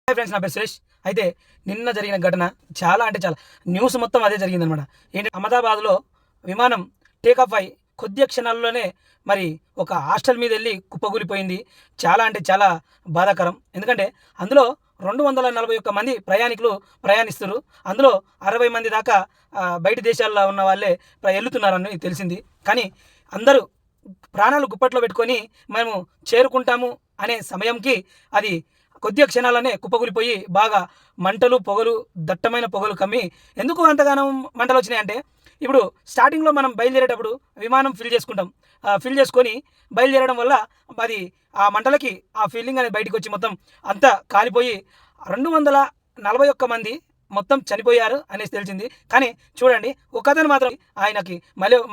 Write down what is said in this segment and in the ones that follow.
Hi friends, నా పేరు సురేష్. అయితే నిన్న జరిగిన ఘటన చాలా అంటే చాలా న్యూస్ మొత్తం అదే జరిగిందనమాట. ఏంటి, అహ్మదాబాద్లో విమానం టేకాఫ్ అయి కొద్ది క్షణాల్లోనే మరి ఒక హాస్టల్ మీద వెళ్ళి కుప్పకూలిపోయింది. చాలా అంటే చాలా బాధాకరం. ఎందుకంటే అందులో 241 మంది ప్రయాణికులు ప్రయాణిస్తున్నారు. అందులో 60 మంది దాకా బయట దేశాల్లో ఉన్న వాళ్ళే వెళ్తున్నారని తెలిసింది. కానీ అందరూ ప్రాణాలు గుప్పట్లో పెట్టుకొని మేము చేరుకుంటాము అనే సమయంకి అది కొద్ది క్షణాలనే కుప్పకూలిపోయి బాగా మంటలు, పొగలు, దట్టమైన పొగలు కమ్మి. ఎందుకు అంతగానం మంటలొచ్చినాయంటే, ఇప్పుడు స్టార్టింగ్‌లో మనం బయలుదేరేటప్పుడు విమానం ఫిల్ చేసుకుంటాం. ఫిల్ చేసుకొని బయలుదేరడం వల్ల అది ఆ మంటలకి ఆ ఫీలింగ్ అనేది బయటికొచ్చి మొత్తం అంతా కాలిపోయి 241 మంది మొత్తం చనిపోయారు అనేసి తెలిసింది. కానీ చూడండి, ఒకతను మాత్రం ఆయనకి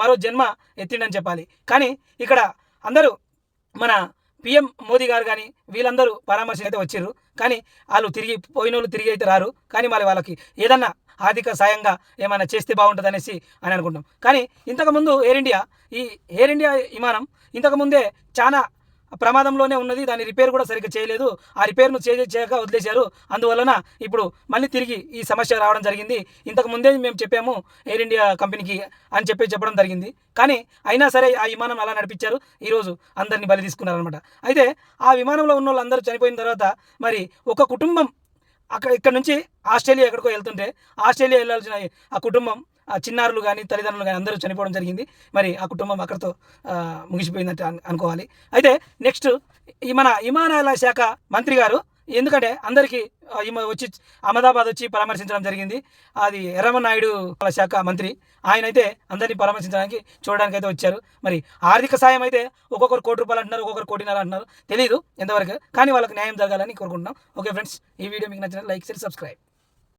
మరో జన్మ ఎత్తిండని చెప్పాలి. కానీ ఇక్కడ అందరూ మన పీఎం మోదీ గారు గానీ వీళ్ళందరూ పరామర్శకైతే వచ్చిర్రు. కానీ ఆళ్ళు పోయినోళ్ళు తిరిగి అయితే రారు. కానీ మరి వాళ్ళకి ఏదన్నా ఆర్థిక సాయంగా ఏమైనా చేస్తే బాగుంటదనేసి అని అనుకుంటాం. కానీ ఇంతకుముందు ఈ ఎయిర్ ఇండియా విమానం ఇంతకుముందే చానా ప్రమాదంలోనే ఉన్నది. దాని రిపేర్ కూడా సరిగ్గా చేయలేదు. ఆ రిపేర్‌ను చేయక వదిలేశారు. అందువలన ఇప్పుడు మళ్ళీ తిరిగి ఈ సమస్య రావడం జరిగింది. ఇంతకు ముందే మేము చెప్పాము ఎయిర్ ఇండియా కంపెనీకి అని చెప్పడం జరిగింది. కానీ అయినా సరే ఆ విమానం అలా నడిపించారు. ఈరోజు అందరిని బలి తీసుకున్నారనమాట. అయితే ఆ విమానంలో ఉన్నోళ్ళందరూ చనిపోయిన తర్వాత మరి ఒక కుటుంబం ఇక్కడ నుంచి ఆస్ట్రేలియా ఎక్కడికో వెళ్తుంటే, ఆస్ట్రేలియా వెళ్ళాల్సిన ఆ కుటుంబం, ఆ చిన్నారులు గానీ, తల్లిదండ్రులు గానీ అందరూ చనిపోవడం జరిగింది. మరి ఆ కుటుంబం అక్కడితో ముగిసిపోయిందంటే అనుకోవాలి. అయితే నెక్స్ట్ మన విమానాల శాఖ మంత్రి గారు, ఎందుకంటే అందరికీ వచ్చి అహ్మదాబాద్ వచ్చి పరామర్శించడం జరిగింది. అది ఎర్రమనాయుడు వాళ్ళ శాఖ మంత్రి. ఆయనైతే అందరినీ పరామర్శించడానికి చూడడానికైతే వచ్చారు. మరి ఆర్థిక సాయం అయితే ఒక్కొక్కరు ₹1,00,00,000 అంటున్నారు, ఒక్కొక్కరు 1,50,00,000 అంటున్నారు. తెలీదు ఎంతవరకు, కానీ వాళ్ళకి న్యాయం జరగాలని కోరుకుంటున్నాం. ఓకే ఫ్రెండ్స్, ఈ వీడియో మీకు నచ్చినట్లయితే లైక్, షేర్, సబ్స్క్రైబ్.